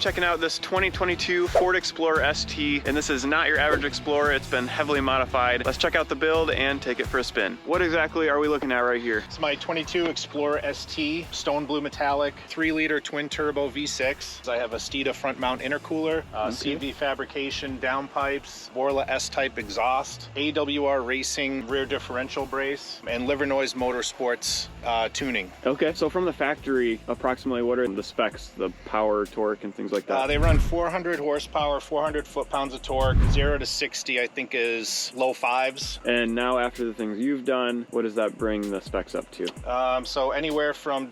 checking out this 2022 Ford Explorer ST, and this is not your average Explorer. It's been heavily modified. Let's check out the build and take it for a spin. What exactly are we looking at right here? It's my 22 Explorer ST, stone blue metallic, 3-liter twin turbo V6. I have a Steeda front mount intercooler, CV fabrication downpipes, Borla S-type exhaust, AWR Racing rear differential brace, and Livernois Motorsports tuning. Okay, so from the factory, approximately what are the specs, the power, torque, and things like that? They run 400 horsepower, 400 foot-pounds of torque. 0 to 60, I think, is low 5s. And now after the things you've done, what does that bring the specs up to? So anywhere from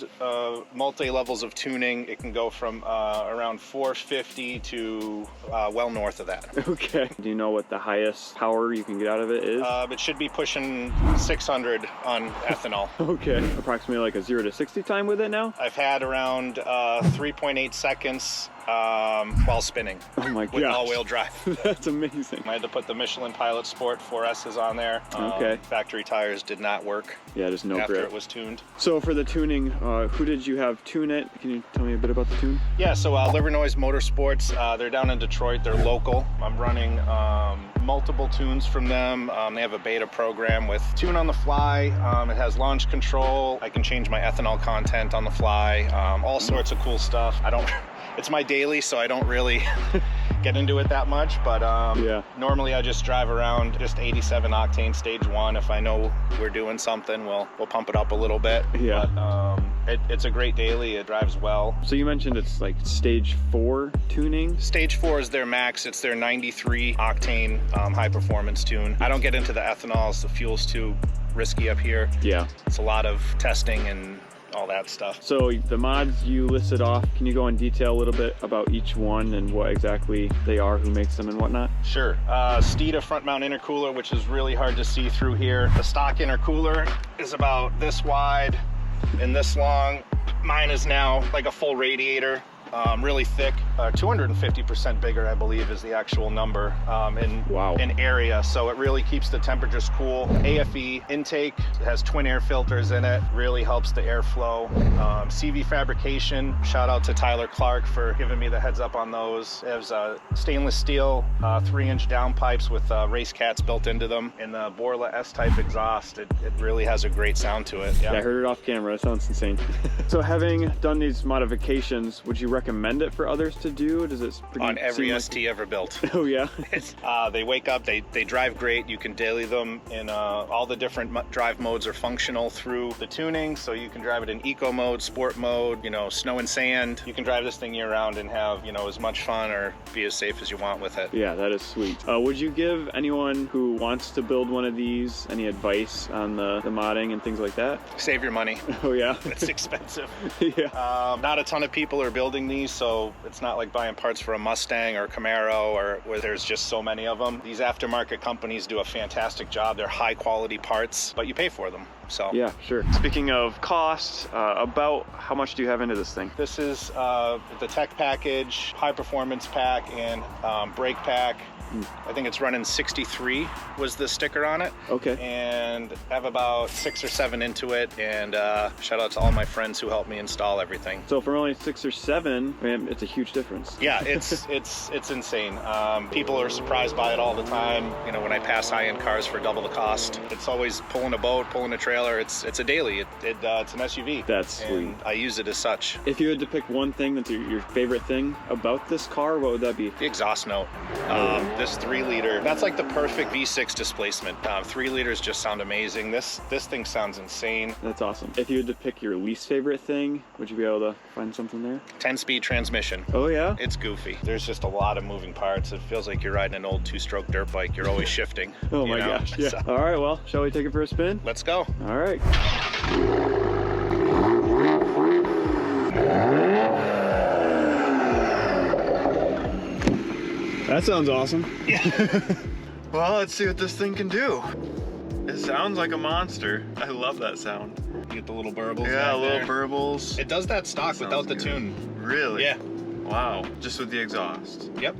multi-levels of tuning, it can go from around 450 to well north of that. Okay. Do you know what the highest power you can get out of it is? It should be pushing 600 on ethanol. Okay. Approximately like a 0 to 60 time with it now? I've had around 3.8 seconds while spinning. Oh my god. With all-wheel drive. That's amazing. I had to put the Michelin Pilot Sport 4S's on there. Okay. Factory tires did not work. Yeah, there's no after grip. It was tuned. So for the tuning, who did you have tune it? Can you tell me a bit about the tune? Yeah, so Livernois Motorsports, they're down in Detroit. They're local. I'm running multiple tunes from them. They have a beta program with tune on the fly. It has launch control. I can change my ethanol content on the fly. All sorts of cool stuff. It's my daily, so I don't really get into it that much, but yeah. Normally I just drive around just 87 octane stage 1. If I know we're doing something, we'll pump it up a little bit. Yeah. But it's a great daily. It drives well. So you mentioned it's like stage 4 tuning? Stage 4 is their max. It's their 93 octane high performance tune. I don't get into the ethanols. The fuel's too risky up here. Yeah. It's a lot of testing and all that stuff. So the mods you listed off, can you go in detail a little bit about each one and what exactly they are, who makes them and whatnot? Sure. Steeda front mount intercooler, which is really hard to see through here. The stock intercooler is about this wide and this long. Mine is now like a full radiator. Really thick, 250% bigger, I believe, is the actual number in area. So it really keeps the temperatures cool. AFE intake has twin air filters in it, really helps the airflow. CV fabrication, shout out to Tyler Clark for giving me the heads up on those. There's stainless steel 3-inch downpipes with race cats built into them. And the Borla S-type exhaust, it really has a great sound to it. Yeah, I heard it off camera. It sounds insane. So having done these modifications, would you recommend it for others to do? Does it on every ST ever built? Oh yeah. They wake up, they drive great. You can daily them in all the different drive modes are functional through the tuning, so you can drive it in eco mode, sport mode, snow and sand. You can drive this thing year round and have as much fun or be as safe as you want with it. Yeah, that is sweet. Would you give anyone who wants to build one of these any advice on the modding and things like that? Save your money. Oh yeah. It's expensive. Yeah. Not a ton of people are building these, so it's not like buying parts for a Mustang or Camaro or where there's just so many of them. These aftermarket companies do a fantastic job. They're high quality parts, but you pay for them. So yeah, sure. Speaking of cost, about how much do you have into this thing? This is the tech package, high performance pack, and brake pack. I think it's running 63 was the sticker on it. Okay. And I have about 6 or 7 into it, and shout out to all my friends who helped me install everything. So for only 6 or 7, man, it's a huge difference. Yeah, it's insane. People are surprised by it all the time. When I pass high-end cars for double the cost, it's always pulling a boat, pulling a trailer. It's a daily. It's an SUV. That's sweet. And I use it as such. If you had to pick one thing that's your favorite thing about this car, what would that be? The exhaust note. This 3-liter, that's like the perfect V6 displacement. 3 liters just sound amazing. This thing sounds insane. That's awesome. If you had to pick your least favorite thing, would you be able to find something there? 10-speed transmission. Oh yeah? It's goofy. There's just a lot of moving parts. It feels like you're riding an old 2-stroke dirt bike. You're always shifting. Oh my gosh. Yeah. So. All right, well, shall we take it for a spin? Let's go. All right. That sounds awesome. Yeah. Well, let's see what this thing can do. It sounds like a monster. I love that sound. You get the little burbles. Yeah, little burbles. It does that stock without the tune. Really? Yeah. Wow. Just with the exhaust. Yep.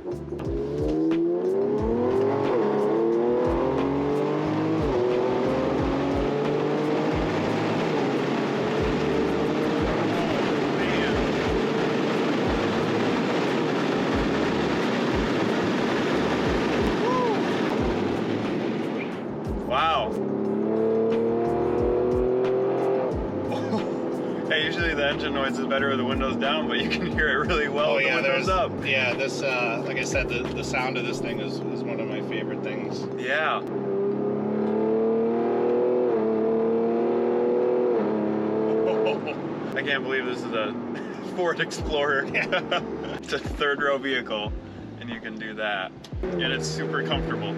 engine noise is better with the windows down, but you can hear it really well with the windows up. Yeah, this, like I said, the sound of this thing is one of my favorite things. Yeah. I can't believe this is a Ford Explorer. It's a third row vehicle, and you can do that. And it's super comfortable.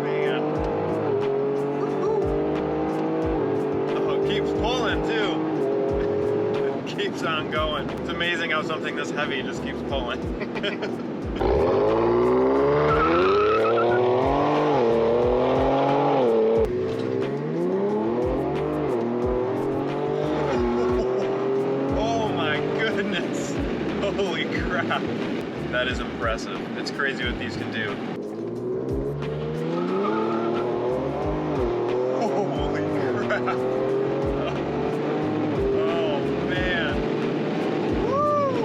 Man. Oh, it keeps pulling too. It keeps on going. It's amazing how something this heavy just keeps pulling. Holy crap. That is impressive. It's crazy what these can do. Holy crap. Oh man. Woo!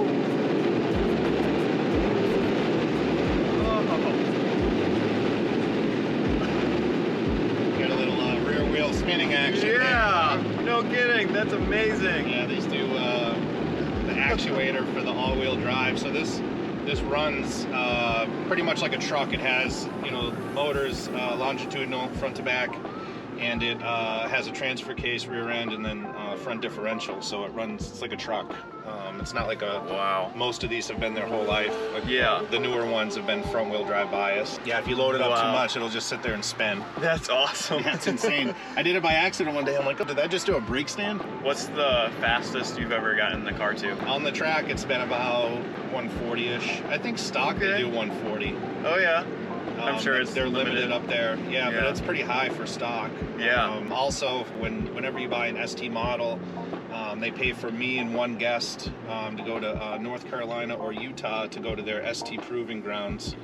Got a little rear wheel spinning action. Yeah, no kidding. That's amazing. Yeah, these do the actuator for the all-wheel drive. So this runs pretty much like a truck. It has, you know, motors longitudinal front to back, and it has a transfer case rear end, and then front differential. So it runs, it's like a truck. It's not like a, wow. Most of these have been their whole life. Like, yeah. The newer ones have been front wheel drive bias. Yeah, if you load it up too much, it'll just sit there and spin. That's awesome. That's insane. I did it by accident one day. I'm like, oh, did that just do a brake stand? What's the fastest you've ever gotten the car to? On the track, it's been about 140-ish. I think stock they do 140. Oh yeah. I'm sure they're limited up there. Yeah, but it's pretty high for stock. Yeah. Also, whenever you buy an ST model, they pay for me and one guest to go to North Carolina or Utah to go to their ST proving grounds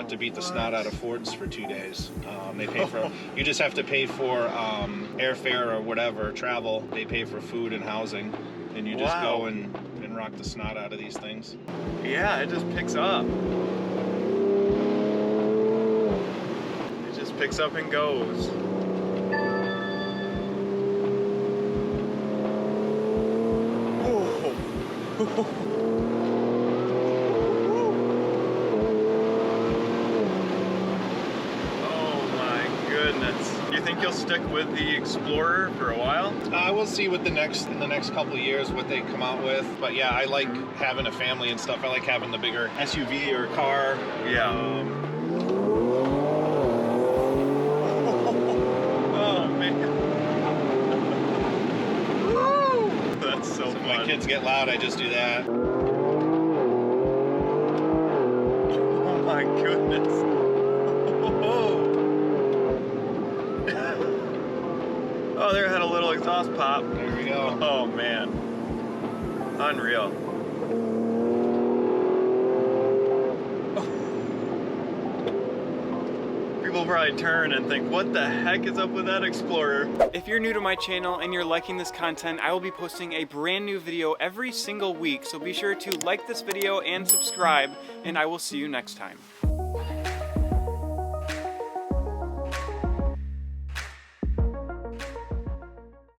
to beat the snot out of Fords for 2 days. They pay for, you just have to pay for airfare or whatever, travel. They pay for food and housing, and you just go and rock the snot out of these things. Yeah, it just picks up. It just picks up and goes. Oh my goodness. Do you think you'll stick with the Explorer for a while? We'll see what in the next couple of years what they come out with. But yeah, I like having a family and stuff. I like having the bigger SUV or car. Yeah. Oh man. Woo! That's so fun. When my kids get loud, I just do that. Oh my goodness. Oh, there had a little exhaust pop. There we go. Oh man. Unreal. People probably turn and think, what the heck is up with that Explorer? If you're new to my channel and you're liking this content, I will be posting a brand new video every single week, so be sure to like this video and subscribe, and I will see you next time.